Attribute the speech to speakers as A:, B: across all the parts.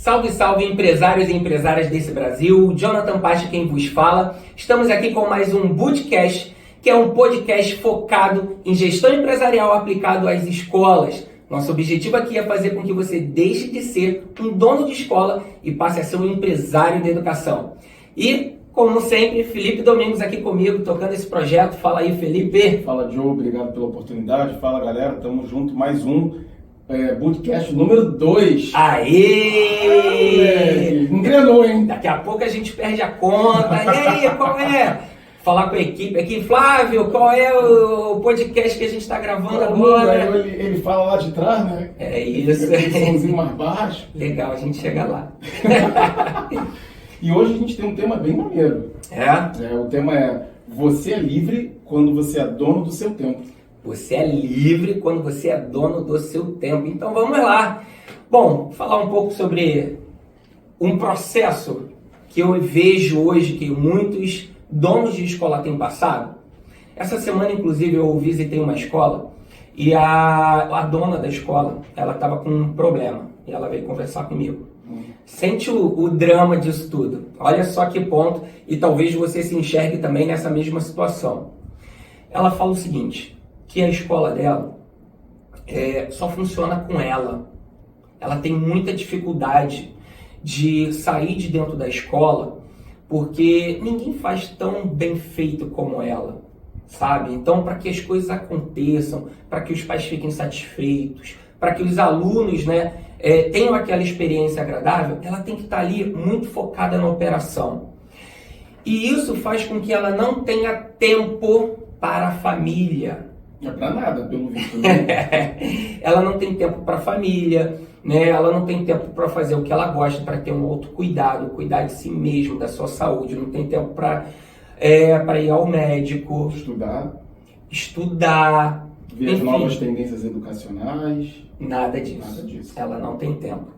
A: Salve, salve empresários e empresárias desse Brasil, Jonathan Pache quem vos fala. Estamos aqui com mais um Bootcast, que é um podcast focado em gestão empresarial aplicado às escolas. Nosso objetivo aqui é fazer com que você deixe de ser um dono de escola e passe a ser um empresário da educação. E, como sempre, Felipe Domingos aqui comigo, tocando esse projeto. Fala aí, Felipe.
B: Fala, Joe. Obrigado pela oportunidade. Fala, galera. Tamo junto. Mais um Bootcast número 2.
A: Aê!
B: Engrenou, hein?
A: Daqui a pouco a gente perde a conta. E aí, qual é? Falar com a equipe aqui. Flávio, qual é o podcast que a gente está gravando agora?
B: Ele fala lá de trás, né?
A: É isso.
B: Aquele somzinho mais baixo.
A: Legal, a gente chega lá.
B: E hoje a gente tem um tema bem maneiro. O tema é: você é livre quando você é dono do seu tempo.
A: Você é livre quando você é dono do seu tempo. Então vamos lá. Bom, falar um pouco sobre um processo que eu vejo hoje que muitos donos de escola têm passado. Essa semana, inclusive, eu visitei uma escola e a dona da escola, ela estava com um problema e ela veio conversar comigo. Sente o drama disso tudo. Olha só que ponto, e talvez você se enxergue também nessa mesma situação. Ela fala o seguinte, que a escola dela só funciona com ela. Ela tem muita dificuldade de sair de dentro da escola porque ninguém faz tão bem feito como ela, sabe? Então, para que as coisas aconteçam, para que os pais fiquem satisfeitos, para que os alunos, tenham aquela experiência agradável, ela tem que estar ali muito focada na operação. E isso faz com que ela não tenha tempo para a família.
B: Não é pra nada, pelo visto. Né?
A: Ela não tem tempo para a família, né? Ela não tem tempo para fazer o que ela gosta, para ter um autocuidado, cuidar de si mesmo, da sua saúde. Não tem tempo para ir ao médico. Estudar.
B: Ver as novas tendências educacionais.
A: Nada disso. Ela não tem tempo.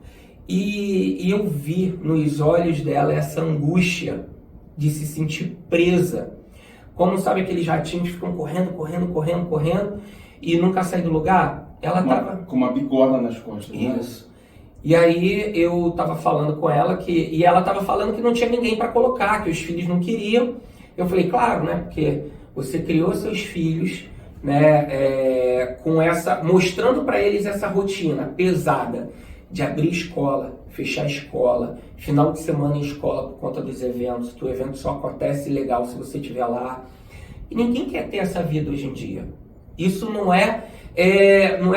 A: E eu vi nos olhos dela essa angústia de se sentir presa. Como sabe aqueles ratinhos que ficam correndo e nunca saem do lugar? Ela tava
B: com uma bigorna nas costas, né?
A: Isso. E aí eu tava falando com ela e ela tava falando que não tinha ninguém para colocar, que os filhos não queriam. Eu falei, claro, né? Porque você criou seus filhos, mostrando para eles essa rotina pesada de abrir escola, fechar escola, final de semana em escola por conta dos eventos, que o evento só acontece legal se você estiver lá. E ninguém quer ter essa vida hoje em dia. Isso não é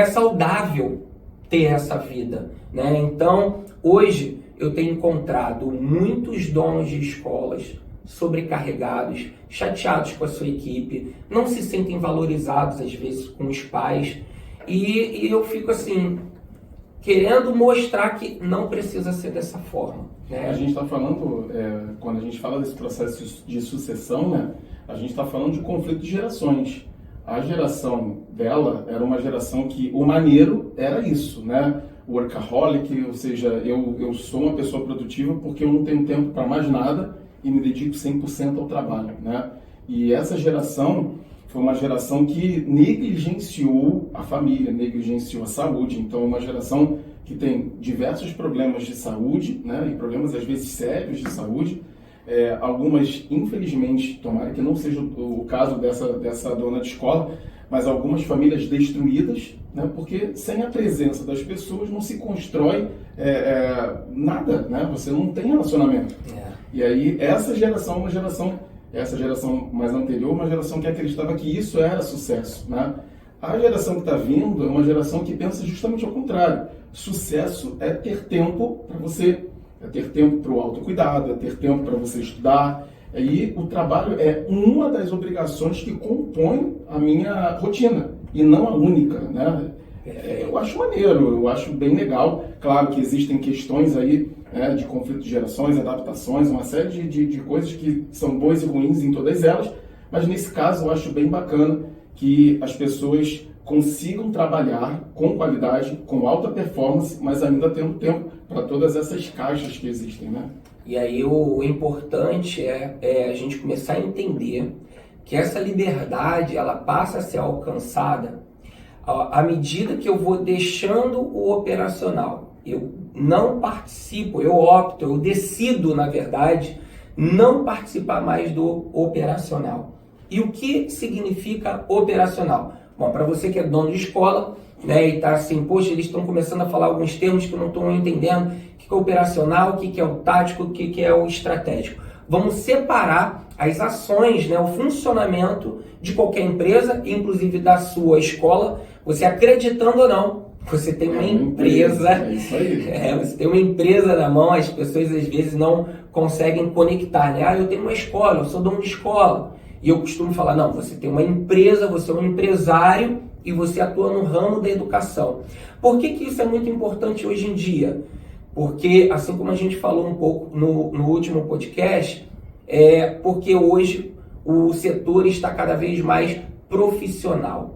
A: saudável ter essa vida, né? Então, hoje eu tenho encontrado muitos donos de escolas sobrecarregados, chateados com a sua equipe, não se sentem valorizados às vezes com os pais, e eu fico assim, querendo mostrar que não precisa ser dessa forma.
B: A gente está falando, quando a gente fala desse processo de sucessão, né, a gente está falando de conflito de gerações. A geração dela era uma geração que o maneiro era isso, né? Workaholic, ou seja, eu sou uma pessoa produtiva porque eu não tenho tempo para mais nada e me dedico 100% ao trabalho, né? E essa geração foi uma geração que negligenciou a família, negligenciou a saúde. Então, uma geração que tem diversos problemas de saúde, né? E problemas, às vezes, sérios de saúde. Algumas, infelizmente, tomara que não seja o caso dessa dona de escola, mas algumas famílias destruídas, né? Porque sem a presença das pessoas não se constrói nada, né? Você não tem relacionamento. E aí, essa geração mais anterior, uma geração que acreditava que isso era sucesso, né? A geração que está vindo é uma geração que pensa justamente ao contrário. Sucesso é ter tempo para você, é ter tempo para o autocuidado, é ter tempo para você estudar. E o trabalho é uma das obrigações que compõe a minha rotina, e não a única, né? Eu acho maneiro, eu acho bem legal. Claro que existem questões aí, de conflito de gerações, adaptações, uma série de coisas que são boas e ruins em todas elas, mas nesse caso eu acho bem bacana que as pessoas consigam trabalhar com qualidade, com alta performance, mas ainda tendo tempo para todas essas caixas que existem, né?
A: E aí o importante é a gente começar a entender que essa liberdade ela passa a ser alcançada à medida que eu vou deixando o operacional. Eu não participo, eu opto, eu decido, na verdade, não participar mais do operacional. E o que significa operacional? Bom, para você que é dono de escola, né, e está assim, poxa, eles estão começando a falar alguns termos que eu não estou entendendo, o que é operacional, o que é o tático, o que é o estratégico. Vamos separar as ações, né, o funcionamento de qualquer empresa, inclusive da sua escola, você acreditando ou não, você tem uma empresa.
B: É isso aí.
A: Você tem uma empresa na mão, as pessoas às vezes não conseguem conectar, né? Eu tenho uma escola, eu sou dono de escola. E eu costumo falar, não, você tem uma empresa, você é um empresário e você atua no ramo da educação. Por que isso é muito importante hoje em dia? Porque, assim como a gente falou um pouco no último podcast, porque hoje o setor está cada vez mais profissional.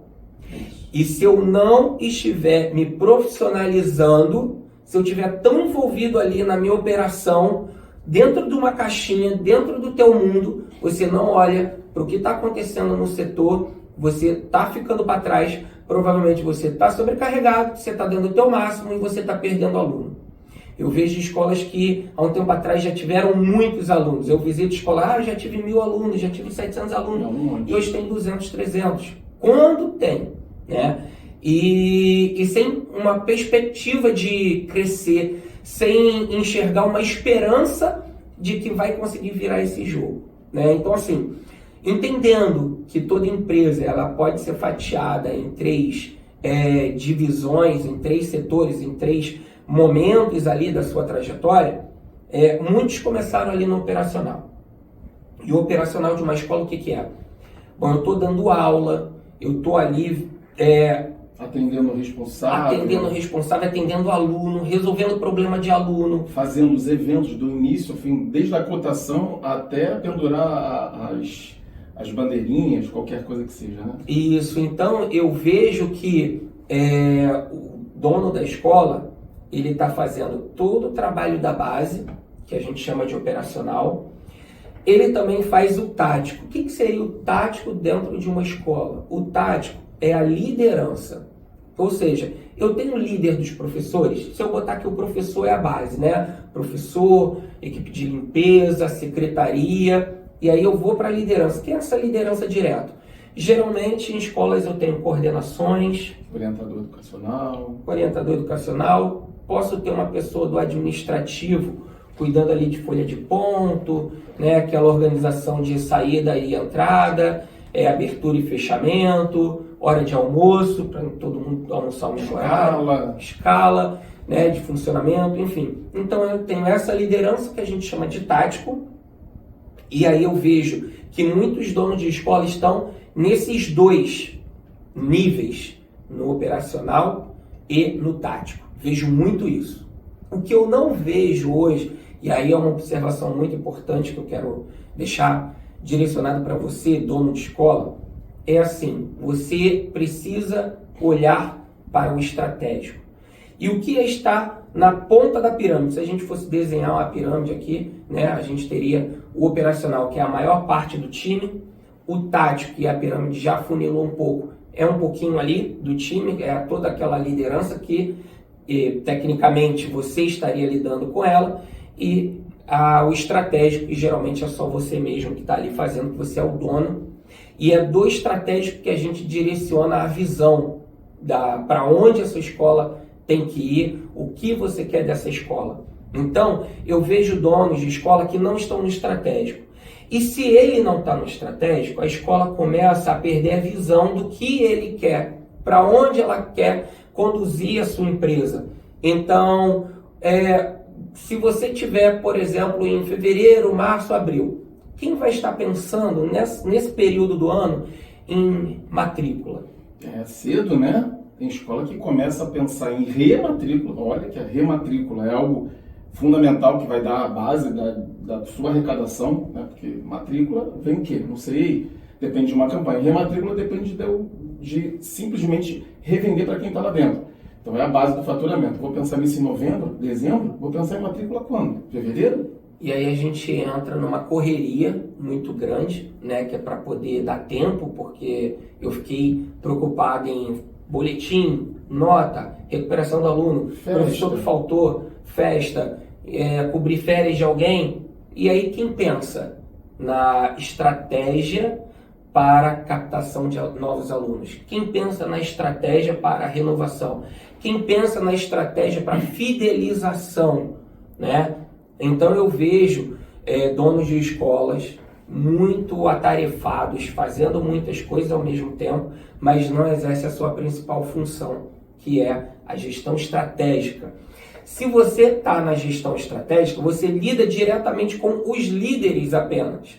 A: E se eu não estiver me profissionalizando, se eu estiver tão envolvido ali na minha operação, dentro de uma caixinha, dentro do teu mundo, você não olha para o que está acontecendo no setor, você está ficando para trás, provavelmente você está sobrecarregado, você está dando o teu máximo e você está perdendo aluno. Eu vejo escolas que há um tempo atrás já tiveram muitos alunos. Eu visito escola, já tive 1000 alunos, já tive 700 alunos, e hoje tem 200, 300. Quando tem, né? E sem uma perspectiva de crescer, sem enxergar uma esperança de que vai conseguir virar esse jogo, né? Então, assim, entendendo que toda empresa ela pode ser fatiada em 3 divisões, em 3 setores, em 3 momentos ali da sua trajetória, muitos começaram ali no operacional. E o operacional de uma escola, o que é? Bom, eu estou dando aula, eu estou ali
B: atendendo o responsável, atendendo o aluno, resolvendo o problema de aluno. Fazendo os eventos do início ao fim, desde a cotação até pendurar as bandeirinhas, qualquer coisa que seja, né?
A: Isso, então eu vejo que o dono da escola, ele está fazendo todo o trabalho da base, que a gente chama de operacional. Ele também faz o tático. O que seria o tático dentro de uma escola? O tático é a liderança. Ou seja, eu tenho um líder dos professores, se eu botar que o professor é a base, né? Professor, equipe de limpeza, secretaria, e aí eu vou para a liderança. Que é essa liderança direta? Geralmente em escolas eu tenho coordenações, orientador educacional, posso ter uma pessoa do administrativo cuidando ali de folha de ponto, né? Aquela organização de saída e entrada, abertura e fechamento, hora de almoço, para todo mundo almoçar o mesmo horário, escala, né, de funcionamento, enfim. Então eu tenho essa liderança que a gente chama de tático, e aí eu vejo que muitos donos de escola estão nesses 2 níveis, no operacional e no tático. Vejo muito isso. O que eu não vejo hoje, e aí é uma observação muito importante que eu quero deixar direcionado para você, dono de escola, é assim, você precisa olhar para o estratégico. E o que está na ponta da pirâmide? Se a gente fosse desenhar uma pirâmide aqui, né, a gente teria o operacional, que é a maior parte do time, o tático, que a pirâmide já funilou um pouco, é um pouquinho ali do time, é toda aquela liderança que, tecnicamente, você estaria lidando com ela, e o estratégico, que geralmente é só você mesmo que está ali fazendo, que você é o dono. E é do estratégico que a gente direciona a visão para onde a sua escola tem que ir, o que você quer dessa escola. Então, eu vejo donos de escola que não estão no estratégico. E se ele não está no estratégico, a escola começa a perder a visão do que ele quer, para onde ela quer conduzir a sua empresa. Então, se você tiver, por exemplo, em fevereiro, março, abril, quem vai estar pensando nesse período do ano em matrícula?
B: É cedo, né? Tem escola que começa a pensar em rematrícula. Olha que a rematrícula é algo fundamental que vai dar a base da sua arrecadação, né? Porque matrícula vem o quê? Não sei, depende de uma campanha. Rematrícula depende de simplesmente revender para quem está lá dentro. Então é a base do faturamento. Vou pensar nisso em novembro, dezembro? Vou pensar em matrícula quando? Fevereiro?
A: E aí a gente entra numa correria muito grande, né, que é para poder dar tempo, porque eu fiquei preocupado em boletim, nota, recuperação do aluno, professor que faltou, festa, cobrir férias de alguém. E aí quem pensa na estratégia para captação de novos alunos? Quem pensa na estratégia para renovação? Quem pensa na estratégia para fidelização, né? Então eu vejo donos de escolas muito atarefados, fazendo muitas coisas ao mesmo tempo, mas não exerce a sua principal função, que é a gestão estratégica. Se você está na gestão estratégica, você lida diretamente com os líderes apenas.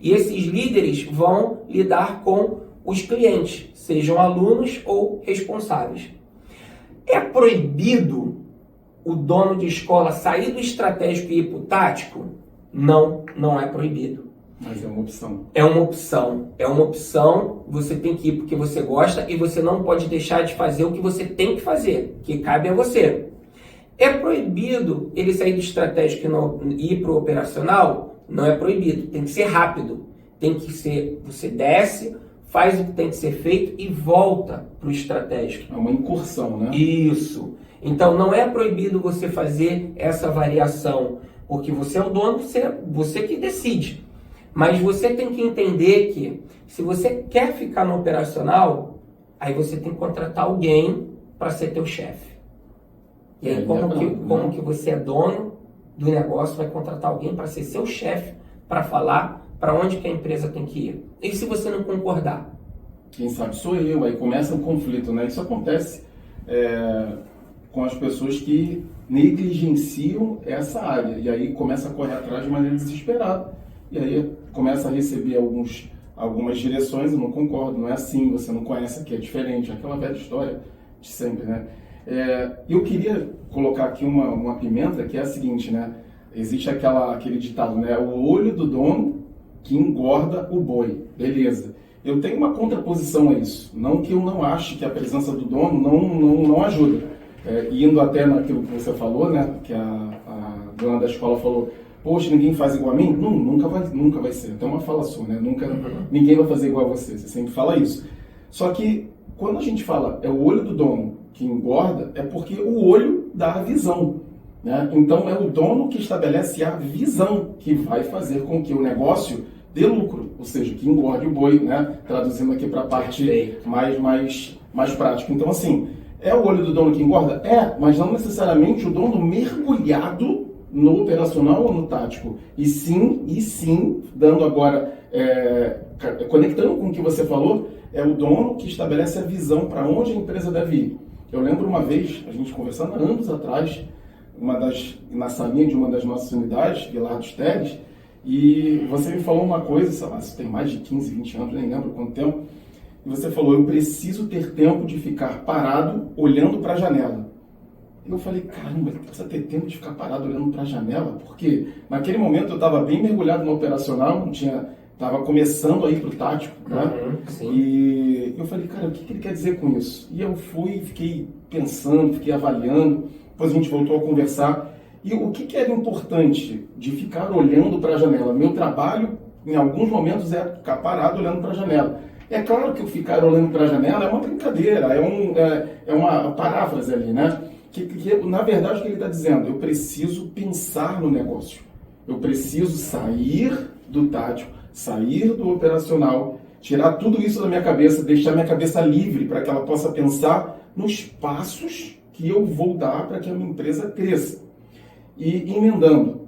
A: E esses líderes vão lidar com os clientes, sejam alunos ou responsáveis. É proibido o dono de escola sair do estratégico e ir para o tático? Não, não é proibido.
B: Mas é uma opção.
A: É uma opção. É uma opção, você tem que ir porque você gosta e você não pode deixar de fazer o que você tem que fazer, que cabe a você. É proibido ele sair do estratégico e ir para o operacional? Não é proibido, tem que ser rápido. Tem que ser, você desce, faz o que tem que ser feito e volta para o estratégico.
B: É uma incursão, né?
A: Isso. Então não é proibido você fazer essa variação, porque você é o dono, você que decide. Mas você tem que entender que se você quer ficar no operacional, aí você tem que contratar alguém para ser teu chefe. E aí como que você é dono do negócio, vai contratar alguém para ser seu chefe, para falar para onde que a empresa tem que ir. E se você não concordar?
B: Quem sabe sou eu, aí começa um conflito, né? Isso acontece com as pessoas que negligenciam essa área, e aí começa a correr atrás de maneira desesperada, e aí começa a receber algumas direções, eu não concordo, não é assim, você não conhece aqui, é diferente, aquela velha história de sempre, né? Eu queria colocar aqui uma pimenta, que é a seguinte, né? Existe aquele ditado, né? O olho do dono que engorda o boi. Beleza. Eu tenho uma contraposição a isso. Não que eu não ache que a presença do dono não ajuda. Indo até naquilo que você falou, né? Que a dona da escola falou, poxa, ninguém faz igual a mim? Não, nunca vai ser. Até uma fala sua, né? Ninguém vai fazer igual a você. Você sempre fala isso. Só que quando a gente fala é o olho do dono que engorda, é porque o olho dá a visão, né? Então é o dono que estabelece a visão que vai fazer com que o negócio dê lucro, ou seja, que engorde o boi, né? Traduzindo aqui para a parte mais prática. Então, assim, é o olho do dono que engorda? Mas não necessariamente o dono mergulhado no operacional ou no tático. E sim, dando agora, conectando com o que você falou, é o dono que estabelece a visão para onde a empresa deve ir. Eu lembro uma vez, a gente conversando há anos atrás, na salinha de uma das nossas unidades, Vilar dos Teles, e você me falou uma coisa, sei lá, isso tem mais de 15, 20 anos, nem lembro quanto tempo, e você falou, eu preciso ter tempo de ficar parado olhando para a janela. E eu falei, caramba, precisa ter tempo de ficar parado olhando para a janela? Porque naquele momento eu estava bem mergulhado no operacional, estava começando a ir para o tático, né? E eu falei, cara, o que ele quer dizer com isso? E eu fiquei pensando, fiquei avaliando, depois a gente voltou a conversar. E o que era importante de ficar olhando para a janela? Meu trabalho, em alguns momentos, é ficar parado olhando para a janela. É claro que o ficar olhando para a janela é uma brincadeira, é uma paráfrase ali, né? Que, na verdade, o que ele está dizendo? Eu preciso pensar no negócio. Eu preciso sair do tático, sair do operacional, tirar tudo isso da minha cabeça, deixar minha cabeça livre para que ela possa pensar nos passos que eu vou dar para que a minha empresa cresça. E emendando,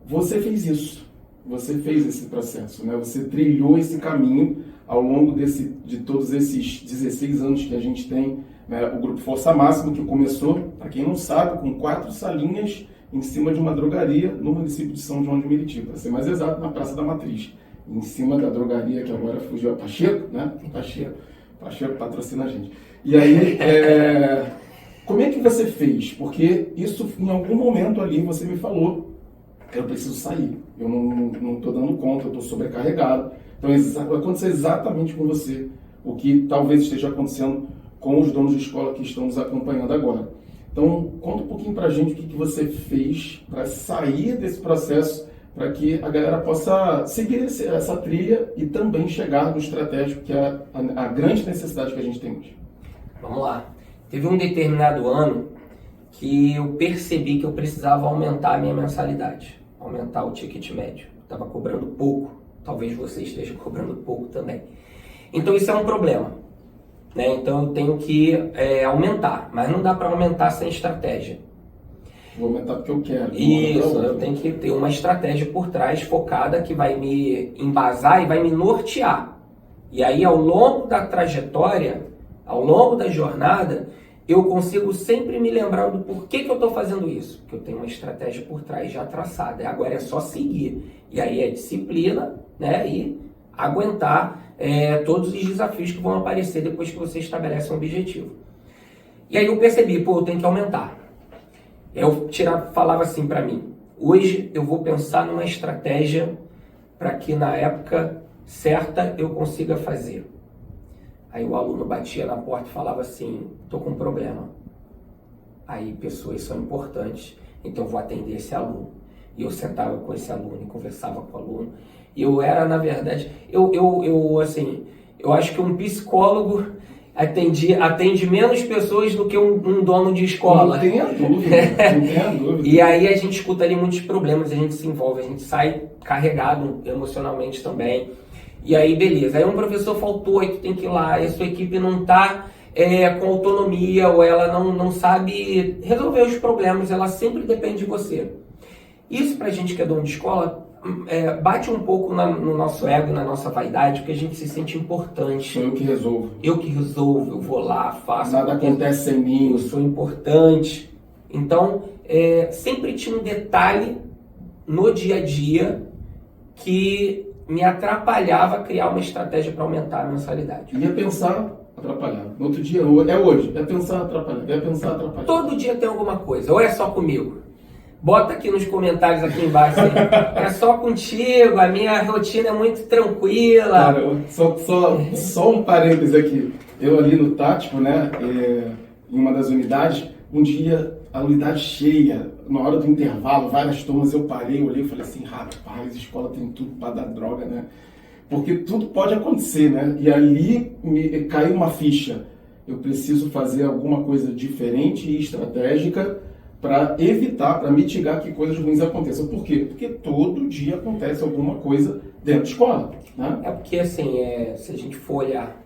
B: você fez isso, você fez esse processo, né? Você trilhou esse caminho ao longo de todos esses 16 anos que a gente tem, né? O Grupo Força Máxima, que começou, para quem não sabe, com 4 salinhas em cima de uma drogaria no município de São João de Meriti, para ser mais exato, na Praça da Matriz, em cima da drogaria que agora fugiu a Pacheco, né? Pacheco patrocina a gente. E aí, como é que você fez? Porque isso, em algum momento ali, você me falou, eu preciso sair, eu não estou dando conta, eu estou sobrecarregado. Então, aconteceu exatamente com você o que talvez esteja acontecendo com os donos de escola que estão nos acompanhando agora. Então, conta um pouquinho pra gente o que você fez para sair desse processo, para que a galera possa seguir essa trilha e também chegar no estratégico, que é a grande necessidade que a gente tem hoje.
A: Vamos lá. Teve um determinado ano que eu percebi que eu precisava aumentar a minha mensalidade, aumentar o ticket médio. Estava cobrando pouco, talvez você esteja cobrando pouco também. Então isso é um problema, né? Então eu tenho que aumentar, mas não dá para aumentar sem estratégia.
B: Vou aumentar porque eu quero.
A: Isso, eu tenho que ter uma estratégia por trás focada que vai me embasar e vai me nortear. E aí ao longo da trajetória, ao longo da jornada, eu consigo sempre me lembrar do porquê que eu estou fazendo isso. Que eu tenho uma estratégia por trás já traçada. Agora é só seguir. E aí é disciplina, né? E aguentar todos os desafios que vão aparecer depois que você estabelece um objetivo. E aí eu percebi, eu tenho que aumentar. Eu falava assim para mim, hoje eu vou pensar numa estratégia para que na época certa eu consiga fazer. Aí o aluno batia na porta e falava assim, estou com um problema. Aí pessoas são importantes, então eu vou atender esse aluno. E eu sentava com esse aluno e conversava com o aluno. E eu era, na verdade, eu acho que um psicólogo atende menos pessoas do que um dono de escola.
B: Não tenha dúvida, não tenha dúvida.
A: E aí a gente escuta ali muitos problemas, a gente se envolve, a gente sai carregado emocionalmente também. E aí, beleza. Aí um professor faltou, aí tu tem que ir lá, e a sua equipe não está com autonomia, ou ela não sabe resolver os problemas, ela sempre depende de você. Isso pra gente que é dono de escola, bate um pouco no nosso ego, na nossa vaidade, porque a gente se sente importante.
B: Sou eu que resolvo.
A: Eu que resolvo, eu vou lá, faço.
B: Nada acontece sem mim.
A: Eu sou importante. Então, sempre tinha um detalhe no dia a dia que me atrapalhava a criar uma estratégia para aumentar a mensalidade.
B: Ia pensar, atrapalhar. No outro dia, hoje. Ia pensar, atrapalhar. Ia pensar, atrapalhar.
A: Todo dia tem alguma coisa, ou é só comigo? Bota aqui nos comentários aqui embaixo. É só contigo, a minha rotina é muito tranquila.
B: Cara, só um parênteses aqui. Eu ali no tático, né, em uma das unidades, um dia a unidade cheia, na hora do intervalo, várias turmas, eu parei, olhei e falei assim, rapaz, a escola tem tudo para dar droga, né? Porque tudo pode acontecer, né? E ali me caiu uma ficha. Eu preciso fazer alguma coisa diferente e estratégica para evitar, para mitigar que coisas ruins aconteçam. Por quê? Porque todo dia acontece alguma coisa dentro da escola, né?
A: É porque, assim, se a gente for olhar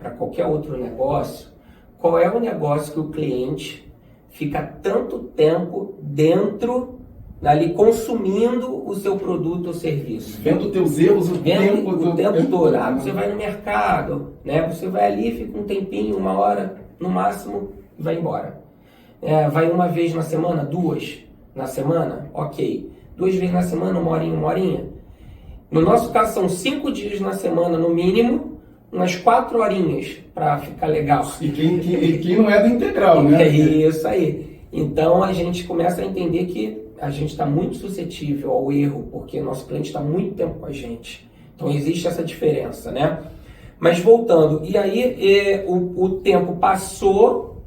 A: para qualquer outro negócio, qual é o negócio que o cliente fica tanto tempo dentro, ali, consumindo o seu produto ou serviço?
B: Vendo teus erros o tempo
A: todo. Você vai no mercado, né? Você vai ali, fica um tempinho, 1 hora, no máximo, e vai embora. Vai uma vez na semana, 2 na semana, ok. 2 vezes na semana, 1 horinha, 1 horinha. No nosso caso, são 5 dias na semana, no mínimo, umas 4 horinhas para ficar legal.
B: E quem não é do integral, né?
A: É isso aí. Então a gente começa a entender que a gente está muito suscetível ao erro, porque nosso cliente está muito tempo com a gente. Então existe essa diferença, né? Mas voltando, e aí o tempo passou,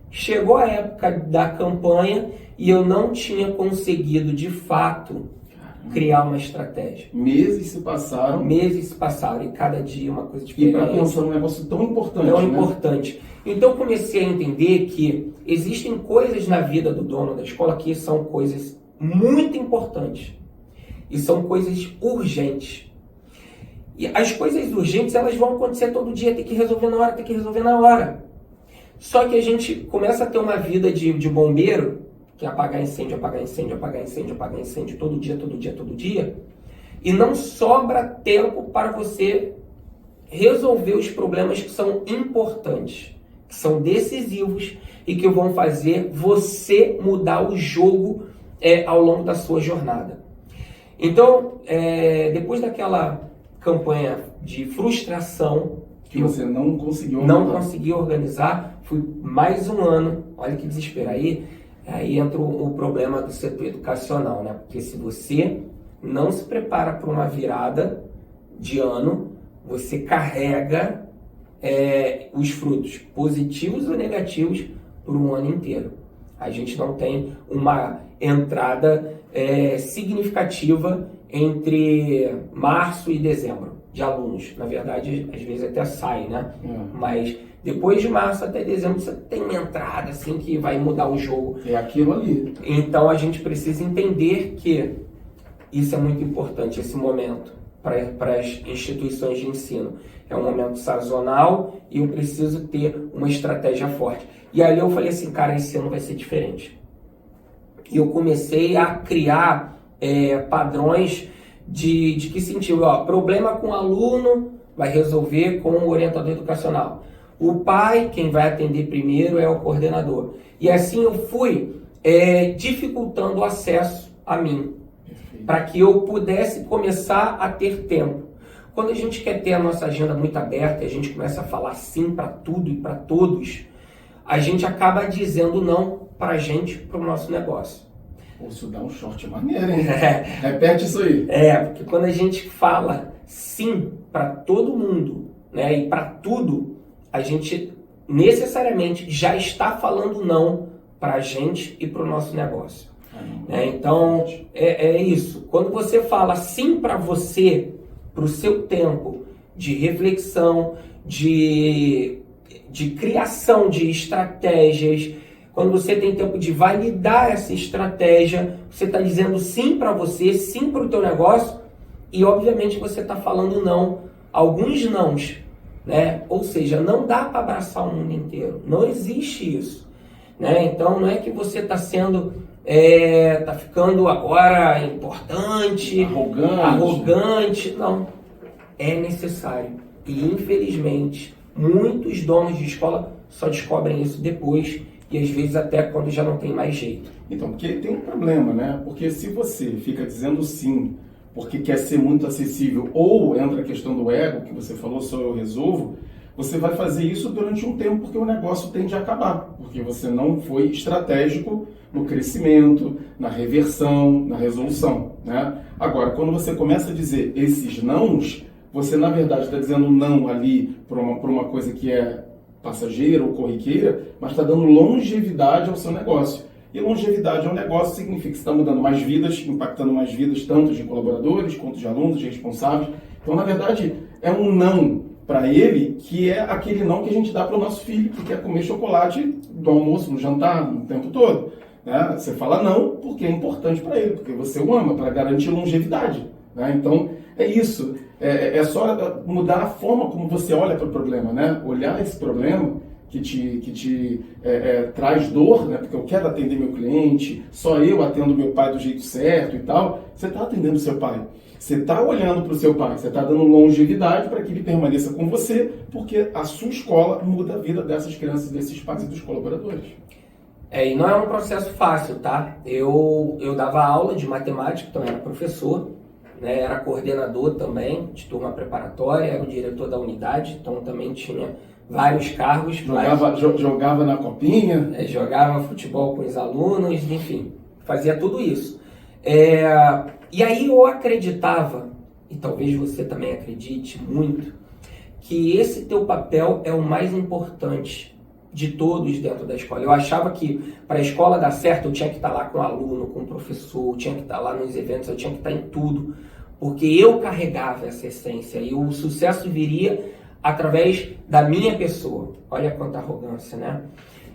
A: chegou a época da campanha e eu não tinha conseguido, de fato, criar uma estratégia.
B: Meses se passaram
A: e cada dia uma coisa diferente.
B: E para pensar num negócio tão importante,
A: Tão importante. Então eu comecei a entender que existem coisas na vida do dono da escola que são coisas muito importantes. E são coisas urgentes. E as coisas urgentes, elas vão acontecer todo dia, tem que resolver na hora, Só que a gente começa a ter uma vida de bombeiro, que é apagar incêndio, todo dia, e não sobra tempo para você resolver os problemas que são importantes, que são decisivos e que vão fazer você mudar o jogo ao longo da sua jornada. Então, depois daquela campanha de frustração,
B: que você não conseguiu
A: organizar, fui mais um ano, olha que desespero. Aí entra o problema do setor educacional, né? Porque se você não se prepara para uma virada de ano, você carrega os frutos positivos ou negativos por um ano inteiro. A gente não tem uma entrada significativa entre março e dezembro de alunos. Na verdade, às vezes até sai, né? Mas Depois de março até dezembro você tem uma entrada assim que vai mudar o jogo.
B: É aquilo ali.
A: Então a gente precisa entender que isso é muito importante, esse momento, para as instituições de ensino. É um momento sazonal e eu preciso ter uma estratégia forte. E aí eu falei assim, cara, esse ano vai ser diferente. E eu comecei a criar padrões de que sentido? Problema com o aluno vai resolver com o orientador educacional. O pai, quem vai atender primeiro é o coordenador. E assim eu fui dificultando o acesso a mim, para que eu pudesse começar a ter tempo. Quando a gente quer ter a nossa agenda muito aberta e a gente começa a falar sim para tudo e para todos, a gente acaba dizendo não para a gente, para o nosso negócio.
B: Isso dá um short maneiro, hein? Repete isso aí.
A: Porque quando a gente fala sim para todo mundo, né, e para tudo, a gente necessariamente já está falando não para a gente e para o nosso negócio. Então, é isso. Quando você fala sim para você, para o seu tempo de reflexão, de criação de estratégias, quando você tem tempo de validar essa estratégia, você está dizendo sim para você, sim para o teu negócio e, obviamente, você está falando não, alguns nãos, né? Ou seja, não dá para abraçar o mundo inteiro. Não existe isso, né? Então, não é que você está sendo... tá ficando agora importante, arrogante. Não, é necessário. E, infelizmente, muitos donos de escola só descobrem isso depois e, às vezes, até quando já não tem mais jeito.
B: Então, porque tem um problema, né? Porque se você fica dizendo sim porque quer ser muito acessível ou entra a questão do ego, que você falou, só eu resolvo, você vai fazer isso durante um tempo porque o negócio tende a acabar, porque você não foi estratégico no crescimento, na reversão, na resolução, né? Agora, quando você começa a dizer esses nãos, você na verdade está dizendo não ali por uma coisa que é passageira ou corriqueira, mas está dando longevidade ao seu negócio. E longevidade ao negócio significa que você está mudando mais vidas, impactando mais vidas, tanto de colaboradores, quanto de alunos, de responsáveis. Então, na verdade, é um não para ele, que é aquele não que a gente dá para o nosso filho, que quer comer chocolate do almoço, no jantar, o tempo todo. Né? Você fala não porque é importante para ele, porque você o ama, para garantir longevidade. Né? Então, é isso. É só mudar a forma como você olha para o problema. Né? Olhar esse problema que te traz dor, né? Porque eu quero atender meu cliente, só eu atendo meu pai do jeito certo e tal. Você está atendendo seu pai. Você está olhando para o seu pai, você está dando longevidade para que ele permaneça com você, porque a sua escola muda a vida dessas crianças, desses pais e dos colaboradores.
A: E não é um processo fácil, tá? Eu dava aula de matemática, então era professor, né? Era coordenador também de turma preparatória, era o diretor da unidade, então também tinha vários cargos.
B: Jogava na copinha?
A: Jogava futebol com os alunos, enfim, fazia tudo isso. E aí eu acreditava, e talvez você também acredite muito, que esse teu papel é o mais importante de todos dentro da escola. Eu achava que para a escola dar certo eu tinha que estar lá com o aluno, com o professor, eu tinha que estar lá nos eventos, eu tinha que estar em tudo, porque eu carregava essa essência e o sucesso viria através da minha pessoa. Olha quanta arrogância, né?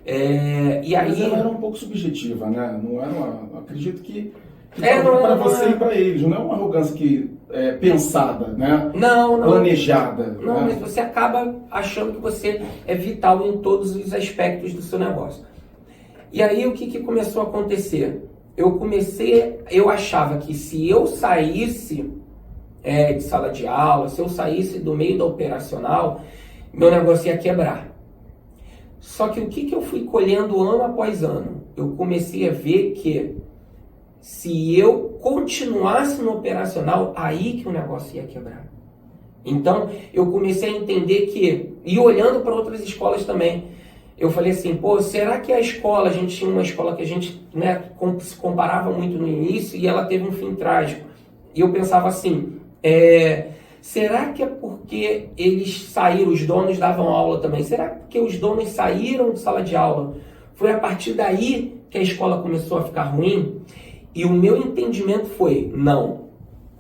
A: E aí...
B: Mas ela era um pouco subjetiva, né? Não era acredito que para você e para eles, não é uma arrogância que pensada, né?
A: Não.
B: Planejada.
A: Não,
B: né?
A: mas você acaba achando que você é vital em todos os aspectos do seu negócio. E aí o que começou a acontecer? Eu achava que se eu saísse de sala de aula, se eu saísse do meio da operacional, meu negócio ia quebrar. Só que o que eu fui colhendo ano após ano? Eu comecei a ver que se eu continuasse no operacional, aí que o negócio ia quebrar. Então, eu comecei a entender que, e olhando para outras escolas também, eu falei assim, será que a escola, a gente tinha uma escola que a gente se comparava muito no início e ela teve um fim trágico. E eu pensava assim, será que é porque eles saíram, os donos davam aula também? Será que porque os donos saíram de sala de aula? Foi a partir daí que a escola começou a ficar ruim? E o meu entendimento foi, não.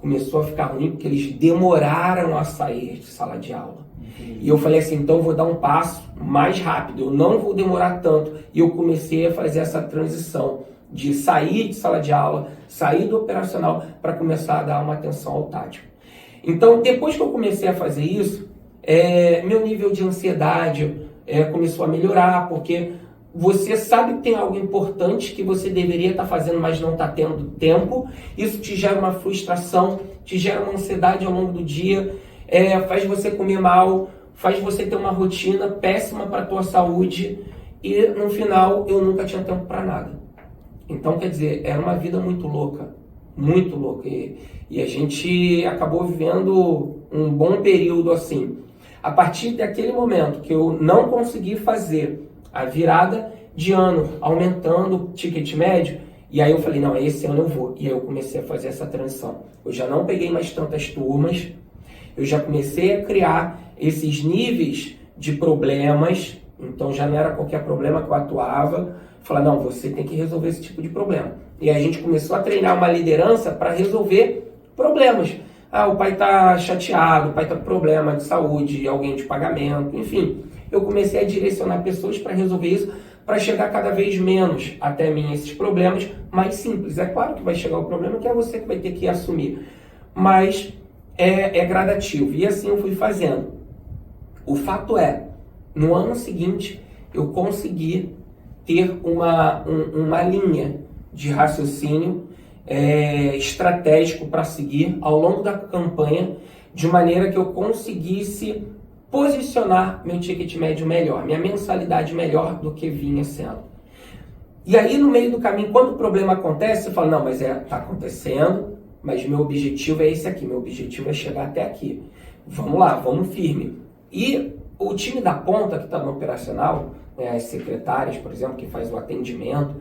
A: começou a ficar ruim porque eles demoraram a sair de sala de aula. E eu falei assim, então eu vou dar um passo mais rápido, eu não vou demorar tanto. E eu comecei a fazer essa transição de sair de sala de aula, sair do operacional para começar a dar uma atenção ao tático. Então, depois que eu comecei a fazer isso, meu nível de ansiedade começou a melhorar, porque você sabe que tem algo importante que você deveria estar fazendo, mas não está tendo tempo. Isso te gera uma frustração, te gera uma ansiedade ao longo do dia, faz você comer mal, faz você ter uma rotina péssima para a tua saúde e no final eu nunca tinha tempo para nada. Então, quer dizer, era uma vida muito louca, muito louca. E a gente acabou vivendo um bom período assim. A partir daquele momento que eu não consegui fazer a virada de ano, aumentando o ticket médio, e aí eu falei, não, esse ano eu vou. E aí eu comecei a fazer essa transição. Eu já não peguei mais tantas turmas, eu já comecei a criar esses níveis de problemas, então já não era qualquer problema que eu atuava. Falar, não, você tem que resolver esse tipo de problema. E aí a gente começou a treinar uma liderança para resolver problemas. O pai está chateado, o pai está com problema de saúde, alguém de pagamento, enfim. Eu comecei a direcionar pessoas para resolver isso, para chegar cada vez menos até mim esses problemas mais simples. É claro que vai chegar o problema que é você que vai ter que assumir, mas é gradativo. E assim eu fui fazendo. O fato é, no ano seguinte, eu consegui ter uma linha de raciocínio estratégico para seguir ao longo da campanha, de maneira que eu conseguisse posicionar meu ticket médio melhor, minha mensalidade melhor do que vinha sendo. E aí, no meio do caminho, quando o problema acontece, você fala, não, mas está acontecendo, mas meu objetivo é esse aqui, meu objetivo é chegar até aqui. Vamos lá, vamos firme. E o time da ponta que está no operacional, as secretárias, por exemplo, que faz o atendimento,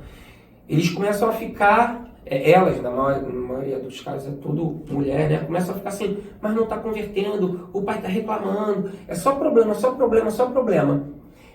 A: eles começam a ficar, elas, na maioria dos casos é tudo mulher, né? Começam a ficar assim, mas não está convertendo, o pai está reclamando, é só problema, só problema, só problema.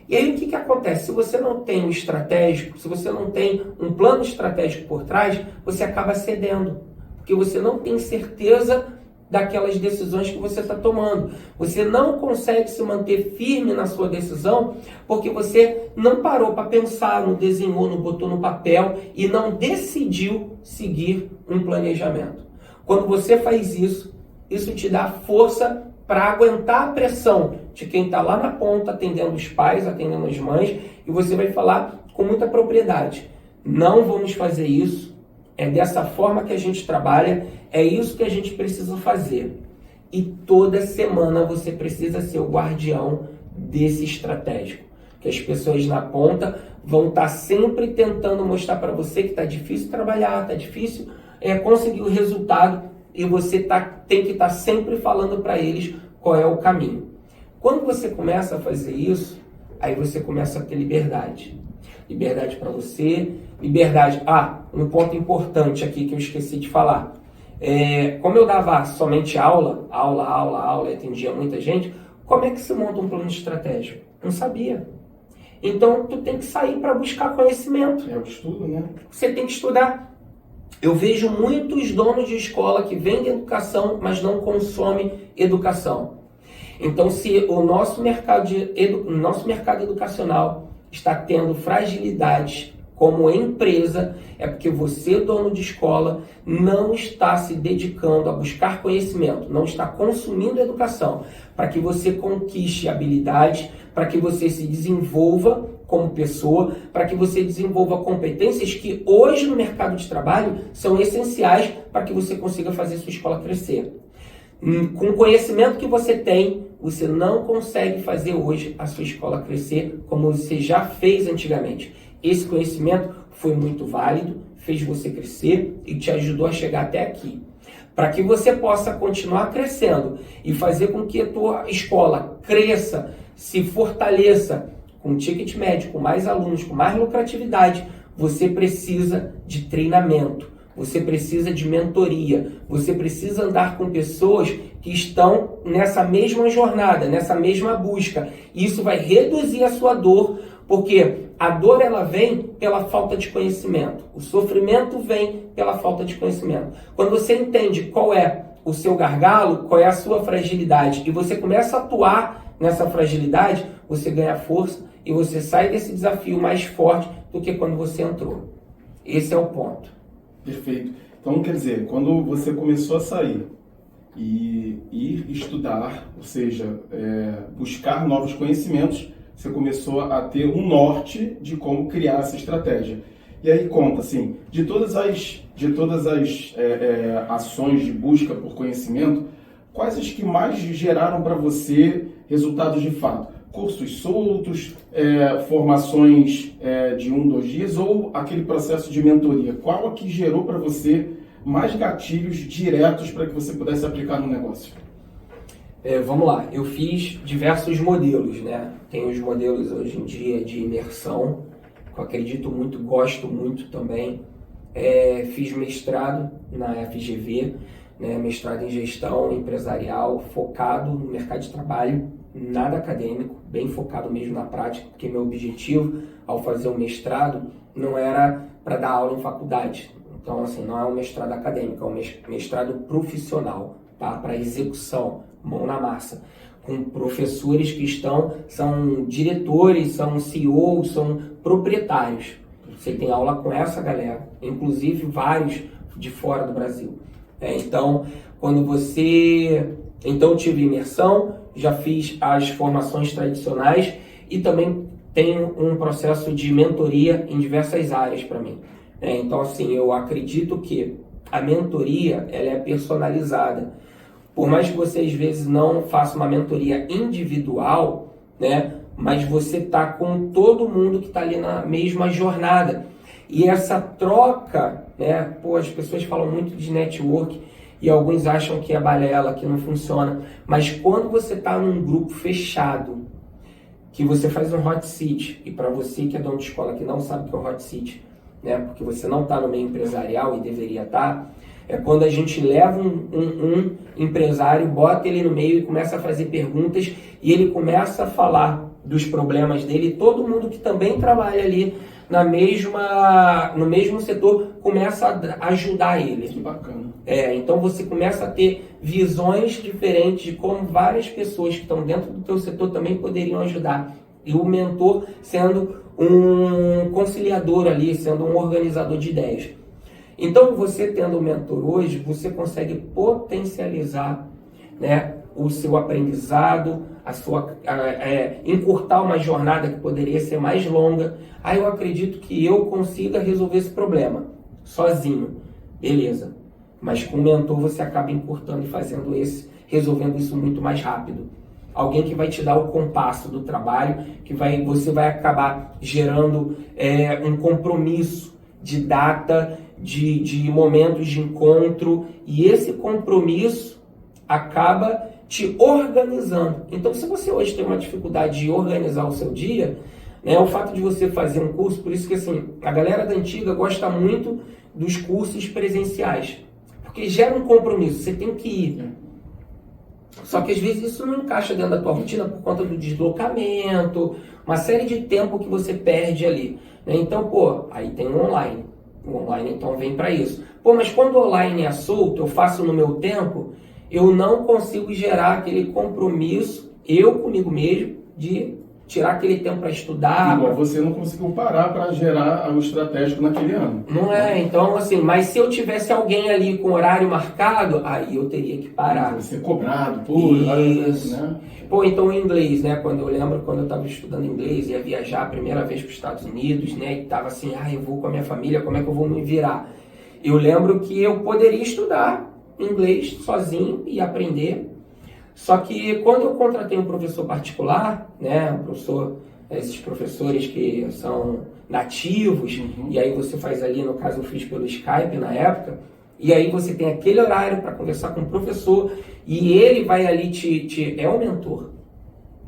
A: E aí o que acontece? Se você não tem um estratégico, se você não tem um plano estratégico por trás, você acaba cedendo, porque você não tem certeza daquelas decisões que você está tomando. Você não consegue se manter firme na sua decisão porque você não parou para pensar, não desenhou, não botou no papel e não decidiu seguir um planejamento. Quando você faz isso, isso te dá força para aguentar a pressão de quem está lá na ponta, atendendo os pais, atendendo as mães, e você vai falar com muita propriedade. Não vamos fazer isso. É dessa forma que a gente trabalha, é isso que a gente precisa fazer. E toda semana você precisa ser o guardião desse estratégico. Que as pessoas na ponta vão estar sempre tentando mostrar para você que está difícil trabalhar, está difícil conseguir o resultado, e você tem que estar sempre falando para eles qual é o caminho. Quando você começa a fazer isso, aí você começa a ter liberdade. Liberdade para você, liberdade... um ponto importante aqui que eu esqueci de falar. Como eu dava somente aula, e atendia muita gente, como é que se monta um plano estratégico? Não sabia. Então, tu tem que sair para buscar conhecimento.
B: É o estudo, né?
A: Você tem que estudar. Eu vejo muitos donos de escola que vendem educação, mas não consomem educação. Então, se o nosso mercado educacional está tendo fragilidades como empresa, é porque você, dono de escola, não está se dedicando a buscar conhecimento, não está consumindo educação, para que você conquiste habilidades, para que você se desenvolva como pessoa, para que você desenvolva competências que hoje no mercado de trabalho são essenciais para que você consiga fazer sua escola crescer. Com o conhecimento que você tem, você não consegue fazer hoje a sua escola crescer como você já fez antigamente. Esse conhecimento foi muito válido, fez você crescer e te ajudou a chegar até aqui. Para que você possa continuar crescendo e fazer com que a tua escola cresça, se fortaleça com ticket médio, com mais alunos, com mais lucratividade, você precisa de treinamento, você precisa de mentoria, você precisa andar com pessoas que estão nessa mesma jornada, nessa mesma busca. Isso vai reduzir a sua dor, porque a dor ela vem pela falta de conhecimento. O sofrimento vem pela falta de conhecimento. Quando você entende qual é o seu gargalo, qual é a sua fragilidade. E você começa a atuar nessa fragilidade, você ganha força e você sai desse desafio mais forte do que quando você entrou. Esse é o ponto.
B: Perfeito. Então, quer dizer, quando você começou a sair e ir estudar, ou seja, buscar novos conhecimentos, você começou a ter um norte de como criar essa estratégia. E aí conta, assim, de todas as ações de busca por conhecimento, quais as que mais geraram para você resultados de fato? Cursos soltos, formações de 1, 2 dias ou aquele processo de mentoria? Qual a que gerou para você mais gatilhos diretos para que você pudesse aplicar no negócio?
A: Vamos lá, eu fiz diversos modelos, né? Tem os modelos hoje em dia de imersão, que eu acredito muito, gosto muito também. Fiz mestrado na FGV, né? Mestrado em gestão empresarial, focado no mercado de trabalho, nada acadêmico, bem focado mesmo na prática, porque meu objetivo ao fazer o mestrado não era para dar aula em faculdade. Então, assim, não é um mestrado acadêmico, é um mestrado profissional, tá? Para execução, mão na massa, com professores que são diretores, são CEOs, são proprietários. Você tem aula com essa galera, inclusive vários de fora do Brasil. Então, eu tive imersão, já fiz as formações tradicionais e também tenho um processo de mentoria em diversas áreas para mim. Então, assim, eu acredito que a mentoria ela é personalizada. Por mais que você, às vezes, não faça uma mentoria individual, né, mas você está com todo mundo que está ali na mesma jornada. E essa troca, né, as pessoas falam muito de network e alguns acham que é balela, que não funciona. Mas quando você está num grupo fechado, que você faz um hot seat, e para você que é dono de escola que não sabe o que é o hot seat, né, porque você não está no meio empresarial e deveria estar, é quando a gente leva um empresário, bota ele no meio e começa a fazer perguntas e ele começa a falar dos problemas dele, e todo mundo que também trabalha ali no mesmo setor começa a ajudar ele.
B: Que bacana.
A: Então você começa a ter visões diferentes de como várias pessoas que estão dentro do teu setor também poderiam ajudar. E o mentor sendo um conciliador ali, sendo um organizador de ideias. Então, você tendo um mentor hoje, você consegue potencializar, né, o seu aprendizado, encurtar uma jornada que poderia ser mais longa. Aí eu acredito que eu consiga resolver esse problema sozinho, beleza. Mas com o mentor você acaba encurtando e resolvendo isso muito mais rápido. Alguém que vai te dar o compasso do trabalho, você vai acabar gerando um compromisso de data, de momentos de encontro, e esse compromisso acaba te organizando. Então, se você hoje tem uma dificuldade de organizar o seu dia, né, o fato de você fazer um curso, por isso que assim, a galera da antiga gosta muito dos cursos presenciais, porque gera um compromisso, você tem que ir. Só que às vezes isso não encaixa dentro da tua rotina por conta do deslocamento, uma série de tempo que você perde ali, né? Então, aí tem o online. O online então vem para isso. Mas quando o online é solto, eu faço no meu tempo, eu não consigo gerar aquele compromisso, eu comigo mesmo, de tirar aquele tempo para estudar.
B: Igual você não conseguiu parar para gerar o estratégico naquele ano.
A: Não então assim, mas se eu tivesse alguém ali com horário marcado, aí eu teria que parar.
B: Vai ser cobrado,
A: isso. Né? Então em inglês, né? Quando eu estava estudando inglês, ia viajar a primeira vez para os Estados Unidos, né? E estava assim, eu vou com a minha família, como é que eu vou me virar? Eu lembro que eu poderia estudar inglês sozinho e aprender. Só que quando eu contratei um professor particular, né, esses professores que são nativos, e aí você faz ali, no caso eu fiz pelo Skype na época, e aí você tem aquele horário para conversar com o professor, e ele vai ali é um mentor.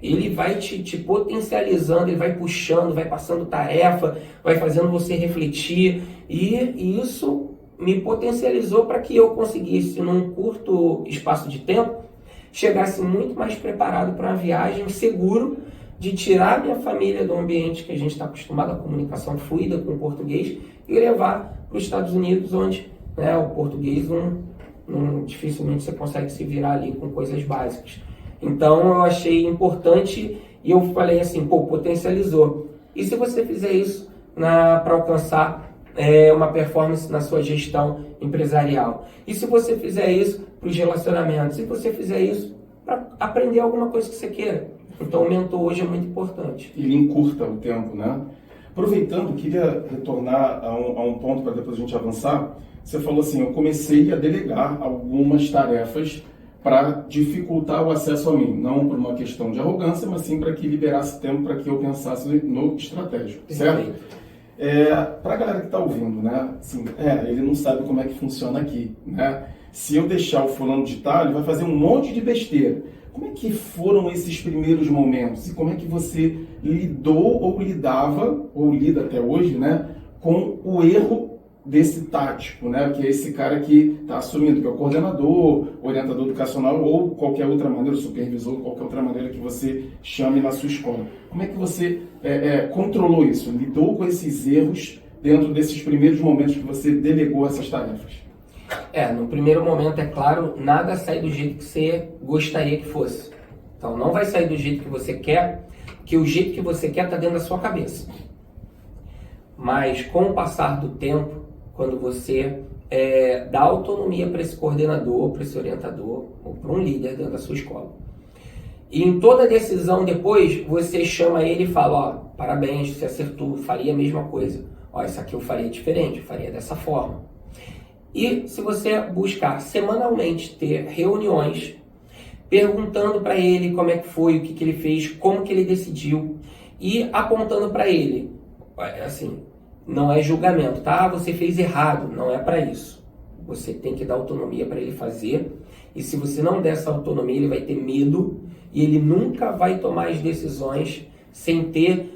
A: Ele vai te potencializando, ele vai puxando, vai passando tarefa, vai fazendo você refletir, e isso me potencializou para que eu conseguisse, num curto espaço de tempo, chegasse muito mais preparado para uma viagem, seguro, de tirar minha família do ambiente que a gente está acostumado, a comunicação fluida com o português, e levar para os Estados Unidos, onde, né, o português dificilmente você consegue se virar ali com coisas básicas. Então eu achei importante e eu falei assim, potencializou. E se você fizer isso para alcançar uma performance na sua gestão empresarial? E se você fizer isso para os relacionamentos? Se você fizer isso para aprender alguma coisa que você queira? Então o mentor hoje é muito importante.
B: Ele encurta o tempo, né? Aproveitando, queria retornar a um ponto para depois a gente avançar. Você falou assim, eu comecei a delegar algumas tarefas para dificultar o acesso a mim, não por uma questão de arrogância, mas sim para que liberasse tempo para que eu pensasse no estratégico, certo? Para a galera que está ouvindo, né? Assim, ele não sabe como é que funciona aqui, né? Se eu deixar o fulano de tal, ele vai fazer um monte de besteira. Como é que foram esses primeiros momentos? E como é que você lidou ou lidava, ou lida até hoje, né? Com o erro desse tático, né? Que é esse cara que está assumindo, que é o coordenador, orientador educacional ou qualquer outra maneira, supervisor, qualquer outra maneira que você chame na sua escola. Como é que você controlou isso? Lidou com esses erros dentro desses primeiros momentos que você delegou essas tarefas?
A: No primeiro momento, é claro, nada sai do jeito que você gostaria que fosse. Então, não vai sair do jeito que você quer, que o jeito que você quer está dentro da sua cabeça. Mas, com o passar do tempo, quando você dá autonomia para esse coordenador, para esse orientador, ou para um líder dentro da sua escola, e em toda decisão depois, você chama ele e fala, parabéns, você acertou, faria a mesma coisa. Isso aqui eu faria diferente, eu faria dessa forma. E se você buscar semanalmente ter reuniões, perguntando para ele como é que foi, o que ele fez, como que ele decidiu, e apontando para ele, assim, não é julgamento, tá? Você fez errado, não é para isso. Você tem que dar autonomia para ele fazer, e se você não der essa autonomia, ele vai ter medo, e ele nunca vai tomar as decisões sem ter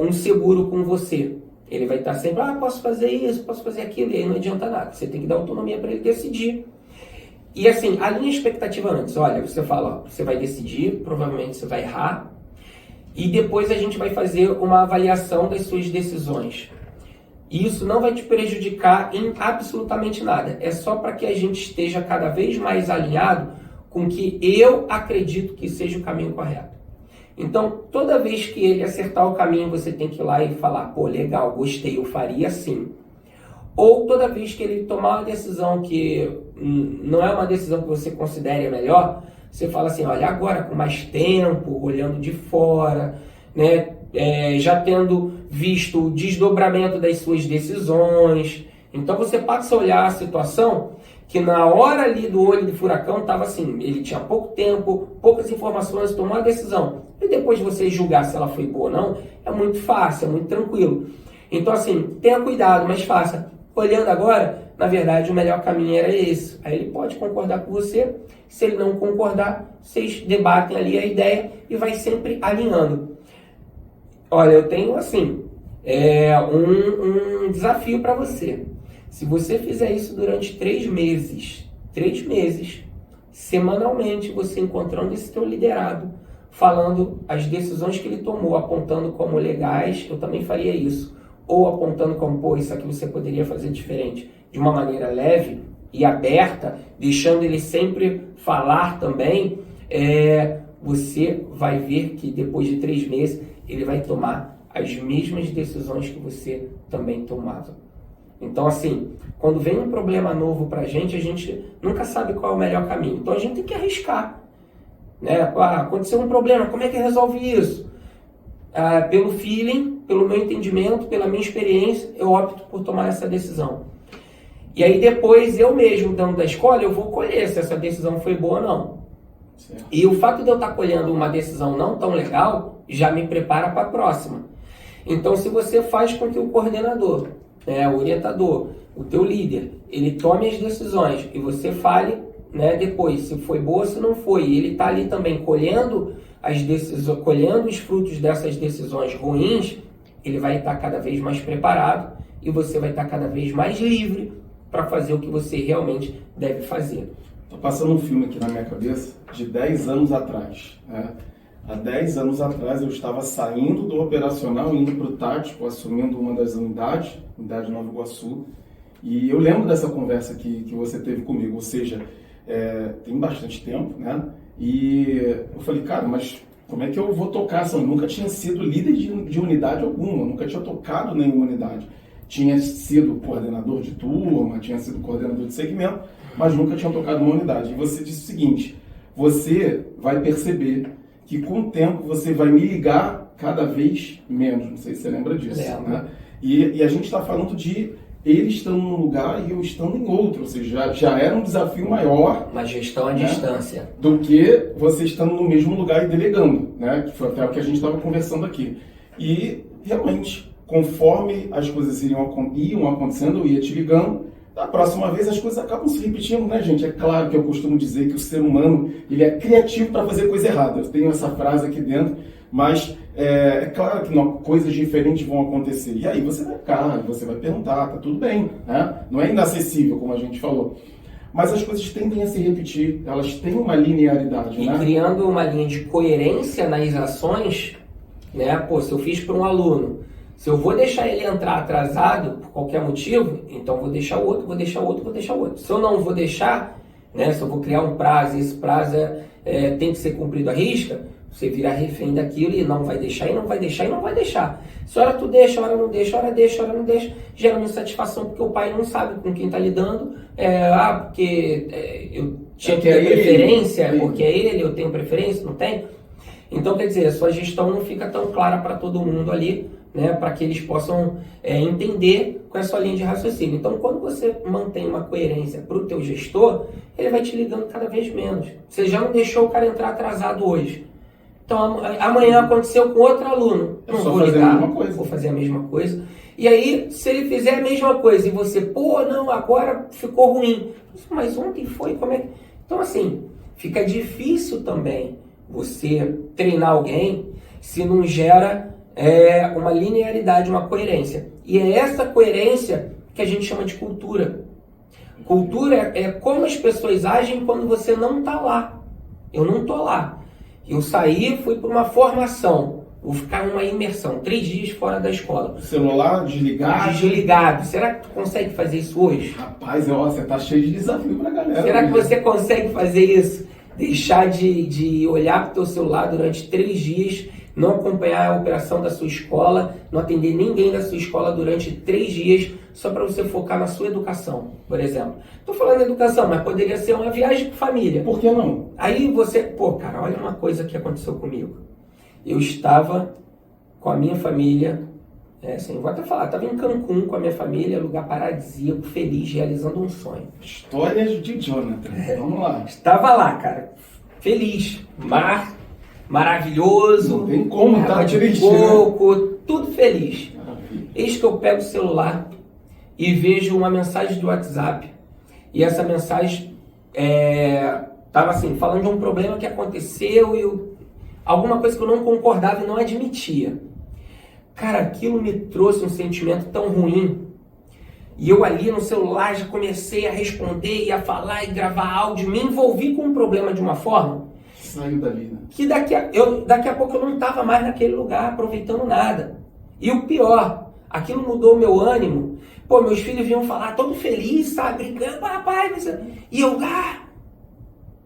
A: um seguro com você. Ele vai estar sempre, posso fazer isso, posso fazer aquilo, e aí não adianta nada. Você tem que dar autonomia para ele decidir. E assim, alinha a expectativa antes. Olha, você fala, você vai decidir, provavelmente você vai errar, e depois a gente vai fazer uma avaliação das suas decisões. E isso não vai te prejudicar em absolutamente nada. É só para que a gente esteja cada vez mais alinhado com o que eu acredito que seja o caminho correto. Então, toda vez que ele acertar o caminho, você tem que ir lá e falar, legal, gostei, eu faria assim. Ou toda vez que ele tomar uma decisão que não é uma decisão que você considere a melhor, você fala assim, olha, agora com mais tempo, olhando de fora, né, já tendo visto o desdobramento das suas decisões. Então você passa a olhar a situação que na hora ali do olho do furacão estava assim, ele tinha pouco tempo, poucas informações, tomou uma decisão. E depois de você julgar se ela foi boa ou não, é muito fácil, é muito tranquilo. Então assim, tenha cuidado, mas faça. Olhando agora, na verdade o melhor caminho era esse. Aí ele pode concordar com você, se ele não concordar, vocês debatem ali a ideia e vai sempre alinhando. Olha, eu tenho assim, um desafio para você. Se você fizer isso durante 3 meses, semanalmente você encontrando esse teu liderado, falando as decisões que ele tomou, apontando como legais, eu também faria isso. Ou apontando como, isso aqui você poderia fazer diferente, de uma maneira leve e aberta, deixando ele sempre falar também, você vai ver que depois de 3 meses ele vai tomar as mesmas decisões que você também tomava. Então, assim, quando vem um problema novo pra gente, a gente nunca sabe qual é o melhor caminho. Então, a gente tem que arriscar. Né? Aconteceu um problema, como é que resolve isso? Pelo feeling, pelo meu entendimento, pela minha experiência, eu opto por tomar essa decisão. E aí, depois, eu mesmo, dentro da escola, eu vou colher se essa decisão foi boa ou não. Certo. E o fato de eu estar colhendo uma decisão não tão legal, já me prepara para a próxima. Então, se você faz com que o coordenador, o orientador, o teu líder, ele tome as decisões e você fale, né, depois se foi boa ou se não foi, e ele está ali também colhendo os frutos dessas decisões ruins, ele vai estar cada vez mais preparado e você vai estar cada vez mais livre para fazer o que você realmente deve fazer.
B: Está passando um filme aqui na minha cabeça de 10 anos atrás, né? Há 10 anos atrás eu estava saindo do operacional, indo para o tático, assumindo uma das unidades, unidade Nova Iguaçu, E eu lembro dessa conversa que você teve comigo, ou seja, tem bastante tempo, né? E eu falei, cara, mas como é que eu vou tocar? Eu nunca tinha sido líder de unidade alguma, nunca tinha tocado nenhuma unidade. Tinha sido coordenador de turma, tinha sido coordenador de segmento, mas nunca tinha tocado uma unidade. E você disse o seguinte, você vai perceber que com o tempo você vai me ligar cada vez menos. Não sei se você lembra disso. Né? E a gente está falando de ele estando num lugar e eu estando em outro. Ou seja, já era um desafio maior.
A: Uma gestão à distância.
B: Do que você estando no mesmo lugar e delegando. Né? Que foi até o que a gente estava conversando aqui. E, realmente, conforme as coisas iam acontecendo, eu ia te ligando. Da próxima vez as coisas acabam se repetindo, né, gente? É claro que eu costumo dizer que o ser humano ele é criativo para fazer coisa errada. Eu tenho essa frase aqui dentro, mas é claro que coisas diferentes vão acontecer. E aí você vai ficar, você vai perguntar, tá tudo bem, né? Não é inacessível, como a gente falou. Mas as coisas tendem a se repetir, elas têm uma linearidade, né?
A: E criando uma linha de coerência nas ações, né? Pô, se eu fiz para um aluno, se eu vou deixar ele entrar atrasado por qualquer motivo, então vou deixar o outro, vou deixar o outro, vou deixar o outro. Se eu não vou deixar, né, se eu vou criar um prazo e esse prazo tem que ser cumprido à risca, você vira refém daquilo e não vai deixar, e não vai deixar, e não vai deixar. Se hora tu deixa, hora não deixa, hora deixa, hora não deixa, gera uma insatisfação porque o pai não sabe com quem está lidando, porque eu tinha que ter preferência, porque é ele, eu tenho preferência, não tenho. Então, quer dizer, a sua gestão não fica tão clara para todo mundo ali, né, para que eles possam entender com a sua linha de raciocínio. Então, quando você mantém uma coerência para o teu gestor, ele vai te ligando cada vez menos. Você já não deixou o cara entrar atrasado hoje. Então, amanhã aconteceu com outro aluno. Não vou ligar, vou fazer a mesma coisa. E aí, se ele fizer a mesma coisa e você, pô, não, agora ficou ruim. Mas ontem foi, como é? Então, assim, fica difícil também você treinar alguém se não gera uma linearidade, uma coerência. E é essa coerência que a gente chama de cultura. Cultura é como as pessoas agem quando você não está lá. Eu não estou lá. Eu saí, fui para uma formação. Vou ficar numa imersão, 3 dias fora da escola.
B: Celular desligado?
A: Desligado. Será que tu consegue fazer isso hoje?
B: Rapaz, você tá cheio de desafio pra galera.
A: Será que você consegue fazer isso? Deixar de olhar para o teu celular durante 3 dias, não acompanhar a operação da sua escola, não atender ninguém da sua escola durante 3 dias, só para você focar na sua educação, por exemplo. Estou falando de educação, mas poderia ser uma viagem com família.
B: Por que não?
A: Aí você, cara, olha uma coisa que aconteceu comigo. Eu estava com a minha família, vou até falar, estava em Cancún com a minha família, lugar paradisíaco, feliz, realizando um sonho.
B: Histórias de Jonathan, vamos lá.
A: Estava lá, cara, feliz, mar maravilhoso,
B: não tem como estar direitinho,
A: coco, tudo feliz. Maravilha. Eis que eu pego o celular e vejo uma mensagem do WhatsApp. E essa mensagem estava assim, falando de um problema que aconteceu e alguma coisa que eu não concordava e não admitia. Cara, aquilo me trouxe um sentimento tão ruim. E eu ali no celular já comecei a responder e a falar e gravar áudio. Me envolvi com o problema de uma forma
B: saiu dali, né?
A: Que daqui a pouco eu não estava mais naquele lugar aproveitando nada. E o pior, aquilo mudou o meu ânimo. Pô, meus filhos vinham falar todo feliz, sabe? Brincando, papai. E eu lá.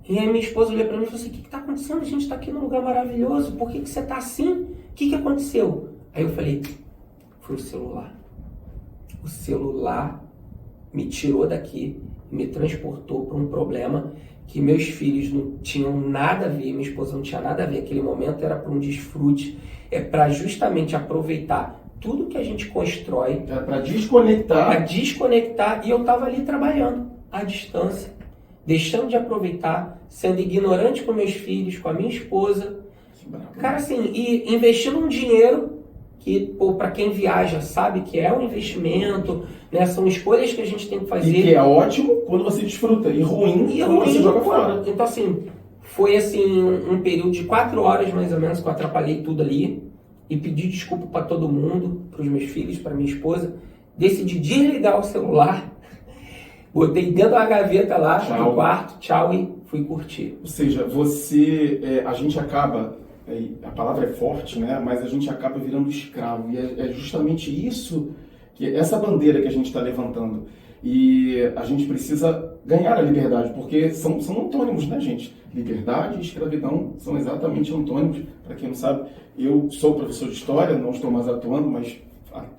A: E aí minha esposa olhou para mim e falou assim, o que está acontecendo? A gente está aqui num lugar maravilhoso. Por que você está assim? O que aconteceu? Aí eu falei, foi o celular. O celular me tirou daqui, me transportou para um problema que meus filhos não tinham nada a ver, minha esposa não tinha nada a ver. Aquele momento era para um desfrute, para justamente aproveitar tudo que a gente constrói.
B: Era para desconectar.
A: Para desconectar, e eu estava ali trabalhando à distância, deixando de aproveitar, sendo ignorante com meus filhos, com a minha esposa. Cara, assim, e investindo um dinheiro que, para quem viaja sabe que é um investimento, né? São escolhas que a gente tem que fazer.
B: E que é ótimo quando você desfruta, e ruim quando você joga fora.
A: Então, assim, foi assim um período de 4 horas, mais ou menos, que eu atrapalhei tudo ali e pedi desculpa para todo mundo, para os meus filhos, para minha esposa. Decidi desligar o celular, botei dentro da gaveta lá, no quarto, tchau, e fui curtir.
B: Ou seja, a gente acaba... A palavra é forte, né? Mas a gente acaba virando escravo. E é justamente isso, essa bandeira que a gente está levantando. E a gente precisa ganhar a liberdade, porque são antônimos, né, gente? Liberdade e escravidão são exatamente antônimos. Para quem não sabe, eu sou professor de história, não estou mais atuando, mas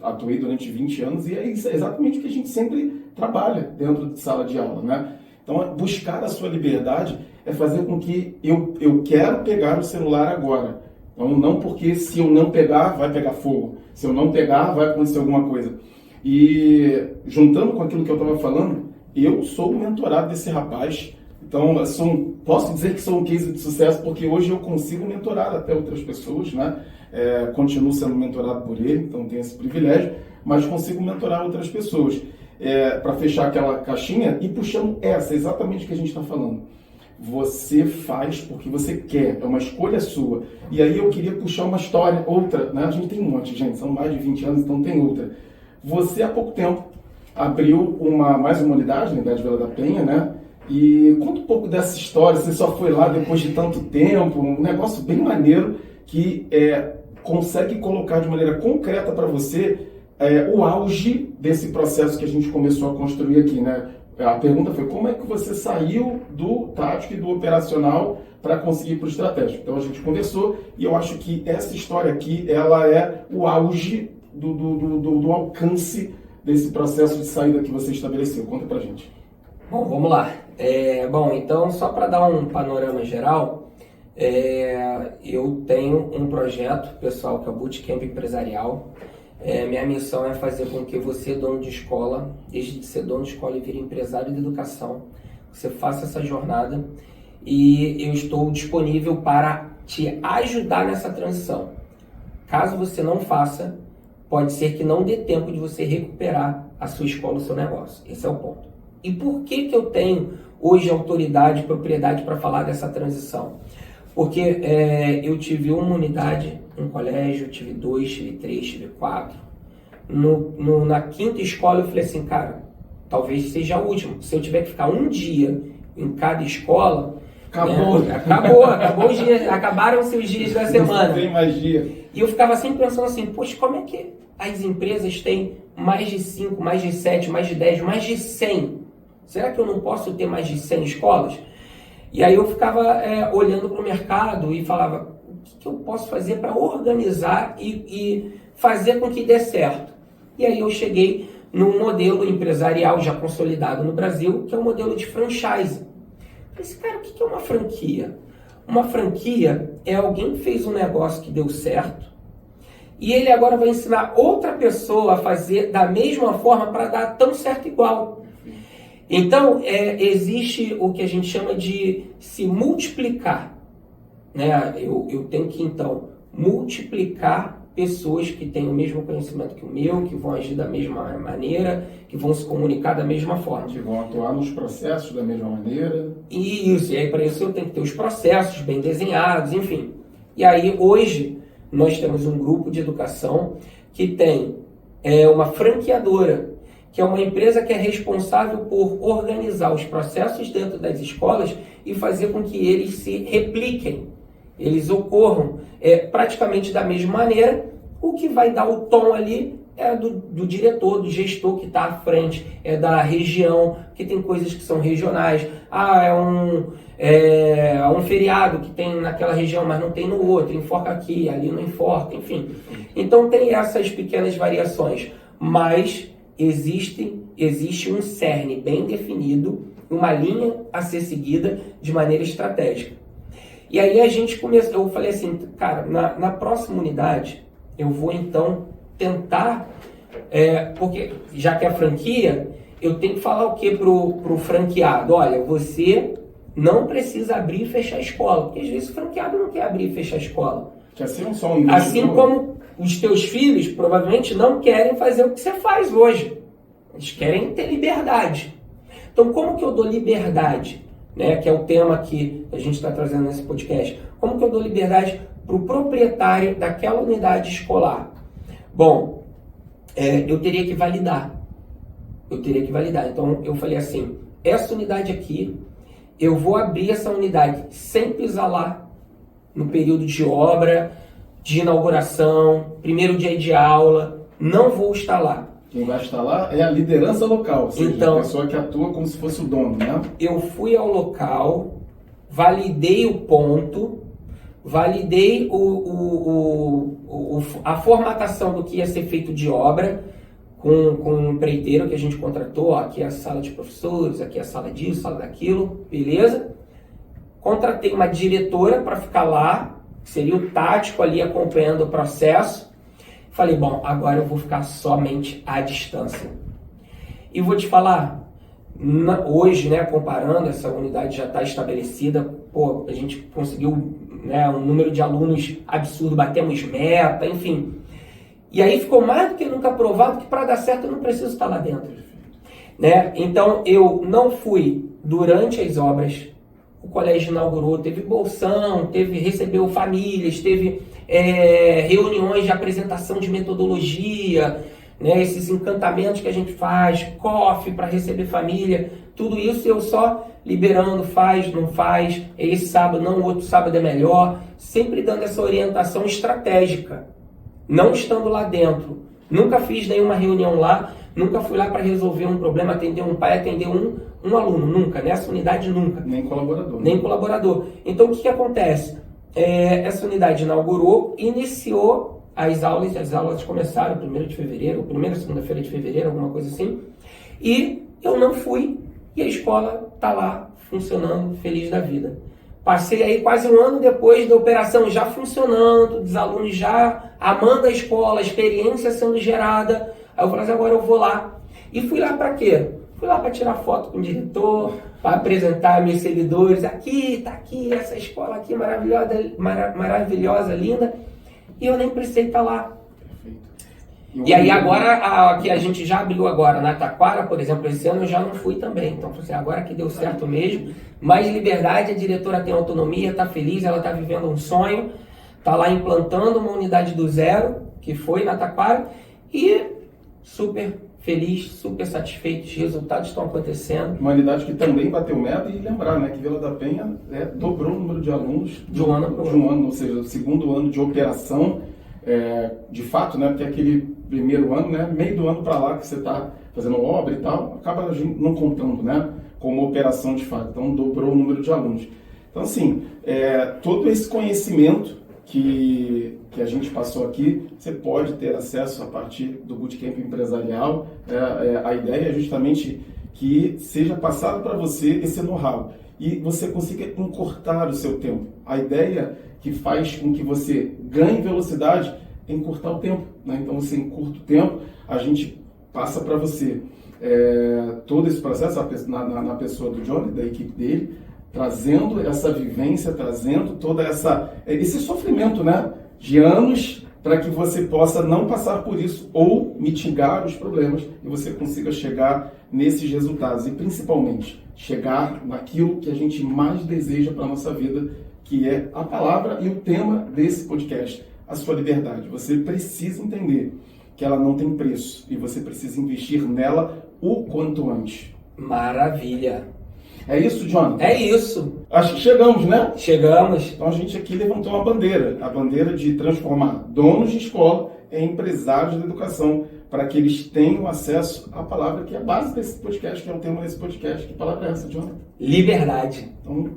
B: atuei durante 20 anos, e é exatamente o que a gente sempre trabalha dentro de sala de aula, né? Então, buscar a sua liberdade é fazer com que eu quero pegar o celular agora. Então, não porque se eu não pegar, vai pegar fogo. Se eu não pegar, vai acontecer alguma coisa. E, juntando com aquilo que eu estava falando, eu sou o mentorado desse rapaz. Então, posso dizer que sou um case de sucesso, porque hoje eu consigo mentorar até outras pessoas, né? Continuo sendo mentorado por ele, então tenho esse privilégio, mas consigo mentorar outras pessoas. Para fechar aquela caixinha e puxando exatamente o que a gente está falando. Você faz porque você quer, é uma escolha sua. E aí eu queria puxar uma história, outra, né? A gente tem um monte, gente, são mais de 20 anos, então tem outra. Você, há pouco tempo, abriu mais uma unidade, na Unidade Vila da Penha, né? E conta um pouco dessa história, você só foi lá depois de tanto tempo, um negócio bem maneiro que consegue colocar de maneira concreta para você o auge desse processo que a gente começou a construir aqui, né? A pergunta foi, como é que você saiu do tático e do operacional para conseguir ir para o estratégico? Então a gente conversou e eu acho que essa história aqui, ela é o auge do alcance desse processo de saída que você estabeleceu. Conta pra gente.
A: Bom, vamos lá. Então, só para dar um panorama geral, eu tenho um projeto pessoal que é o Bootcamp Empresarial. Minha missão é fazer com que você, dono de escola, deixe de ser dono de escola e vire empresário de educação. Você faça essa jornada e eu estou disponível para te ajudar nessa transição. Caso você não faça, pode ser que não dê tempo de você recuperar a sua escola, o seu negócio. Esse é o ponto. E por que eu tenho hoje autoridade e propriedade para falar dessa transição? Porque eu tive uma unidade, um colégio, tive 2, tive 3, tive 4. Na quinta escola eu falei assim, cara, talvez seja a última. Se eu tiver que ficar um dia em cada escola, acabou os dias, acabaram-se os dias da semana.
B: Não tem mais dia.
A: E eu ficava sempre pensando assim, poxa, como é que as empresas têm mais de 5, mais de 7, mais de 10, mais de 100? Será que eu não posso ter mais de 100 escolas? E aí eu ficava olhando para o mercado e falava, o que eu posso fazer para organizar e fazer com que dê certo? E aí eu cheguei num modelo empresarial já consolidado no Brasil, que é o modelo de franchise. Eu falei, cara, o que é uma franquia? Uma franquia é alguém que fez um negócio que deu certo e ele agora vai ensinar outra pessoa a fazer da mesma forma para dar tão certo igual. Então, existe o que a gente chama de se multiplicar, né? Eu tenho que, então, multiplicar pessoas que têm o mesmo conhecimento que o meu, que vão agir da mesma maneira, que vão se comunicar da mesma forma.
B: Que vão atuar nos processos da mesma maneira.
A: Isso, e aí para isso eu tenho que ter os processos bem desenhados, enfim. E aí, hoje, nós temos um grupo de educação que tem uma franqueadora, que é uma empresa que é responsável por organizar os processos dentro das escolas e fazer com que eles se repliquem, eles ocorram praticamente da mesma maneira. O que vai dar o tom ali é do diretor, do gestor que está à frente, é da região, que tem coisas que são regionais. É um feriado que tem naquela região, mas não tem no outro, enforca aqui, ali não enforca, enfim. Então tem essas pequenas variações, mas existe um cerne bem definido, uma linha a ser seguida de maneira estratégica. E aí a gente começou, eu falei assim, cara, na próxima unidade eu vou então tentar, porque já que é franquia, eu tenho que falar o que pro franqueado? Olha, você não precisa abrir e fechar a escola, porque às vezes o franqueado não quer abrir e fechar a escola.
B: Quer ser só um
A: assim como os teus filhos provavelmente não querem fazer o que você faz hoje. Eles querem ter liberdade. Então, como que eu dou liberdade? Né, que é o tema que a gente está trazendo nesse podcast. Como que eu dou liberdade para o proprietário daquela unidade escolar? Bom, eu teria que validar. Então, eu falei assim, essa unidade aqui, eu vou abrir essa unidade sem pisar lá no período de obra, de inauguração, primeiro dia de aula, não vou estar lá.
B: Quem vai estar lá é a liderança local, ou seja,
A: Então,
B: a pessoa que atua como se fosse o dono, né?
A: Eu fui ao local, validei o ponto, validei a formatação do que ia ser feito de obra com um empreiteiro que a gente contratou. Ó, aqui é a sala de professores, aqui é a sala disso, sala daquilo, beleza? Contratei uma diretora para ficar lá, que seria o tático ali acompanhando o processo. Falei, bom, agora eu vou ficar somente à distância. E vou te falar, hoje, né, comparando, essa unidade já está estabelecida, pô, a gente conseguiu, né, um número de alunos absurdo, batemos meta, enfim. E aí ficou mais do que nunca provado que para dar certo eu não preciso estar lá dentro. Né? Então eu não fui durante as obras, o colégio inaugurou, teve bolsão, recebeu famílias, teve reuniões de apresentação de metodologia, né, esses encantamentos que a gente faz, coffee para receber família, tudo isso eu só liberando, faz, não faz, esse sábado não, o outro sábado é melhor, sempre dando essa orientação estratégica, não estando lá dentro. Nunca fiz nenhuma reunião lá, nunca fui lá para resolver um problema, atender um pai, atender um aluno, nunca, nessa unidade nunca.
B: Nem colaborador.
A: Nem colaborador. Então o que acontece? Essa unidade inaugurou, iniciou as aulas começaram 1º de fevereiro, primeira segunda-feira de fevereiro, alguma coisa assim, e eu não fui, e a escola está lá funcionando, feliz da vida. Passei aí quase um ano depois da operação já funcionando, os alunos já amando a escola, a experiência sendo gerada. Aí eu falei assim, agora eu vou lá. E fui lá para quê? Fui lá para tirar foto com o diretor, para apresentar meus seguidores. Aqui, tá aqui, essa escola aqui maravilhosa, linda. E eu nem precisei estar lá. E aí agora, que a gente já abriu agora na Taquara, por exemplo, esse ano eu já não fui também. Então, agora que deu certo mesmo, mais liberdade, a diretora tem autonomia, está feliz, ela está vivendo um sonho, está lá implantando uma unidade do zero, que foi na Taquara, e super feliz, super satisfeito, os resultados estão acontecendo.
B: Uma unidade que também bateu meta, e lembrar, né, que Vila da Penha dobrou o número de alunos
A: de um ano,
B: ou seja, o segundo ano de operação, de fato, né, porque aquele primeiro ano, né, meio do ano para lá que você está fazendo obra e tal, acaba não contando, né, como operação de fato. Então dobrou o número de alunos. Então assim, todo esse conhecimento que a gente passou aqui, você pode ter acesso a partir do Bootcamp Empresarial. A ideia é justamente que seja passado para você esse know-how e você consiga encurtar o seu tempo. A ideia que faz com que você ganhe velocidade é encurtar o tempo, né? Então você encurta o tempo, a gente passa para você todo esse processo na pessoa do Johnny, da equipe dele, trazendo essa vivência, trazendo toda esse sofrimento, né, de anos, para que você possa não passar por isso ou mitigar os problemas e você consiga chegar nesses resultados e principalmente chegar naquilo que a gente mais deseja para a nossa vida, que é a palavra e o tema desse podcast, a sua liberdade. Você precisa entender que ela não tem preço e você precisa investir nela o quanto antes.
A: Maravilha!
B: É isso, Jonathan?
A: É isso.
B: Acho que chegamos, né?
A: Chegamos.
B: Então a gente aqui levantou uma bandeira, a bandeira de transformar donos de escola em empresários da educação, para que eles tenham acesso à palavra que é a base desse podcast, que é o tema desse podcast. Que palavra é essa, Jonathan?
A: Liberdade.
B: Então,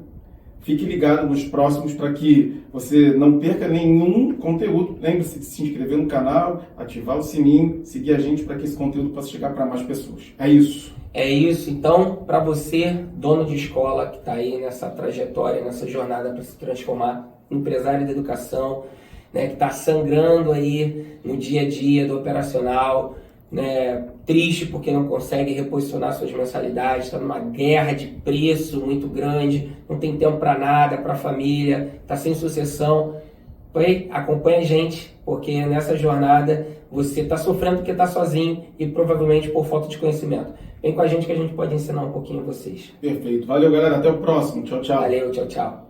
B: fique ligado nos próximos para que você não perca nenhum conteúdo. Lembre-se de se inscrever no canal, ativar o sininho, seguir a gente para que esse conteúdo possa chegar para mais pessoas. É isso.
A: É isso. Então, para você, dono de escola, que está aí nessa trajetória, nessa jornada para se transformar em empresário da educação, né, que está sangrando aí no dia a dia do operacional, né, triste porque não consegue reposicionar suas mensalidades, está numa guerra de preço muito grande, não tem tempo para nada, para a família, está sem sucessão. Acompanha a gente, porque nessa jornada você está sofrendo porque está sozinho e provavelmente por falta de conhecimento. Vem com a gente que a gente pode ensinar um pouquinho a vocês.
B: Perfeito. Valeu, galera. Até o próximo. Tchau, tchau.
A: Valeu, tchau, tchau.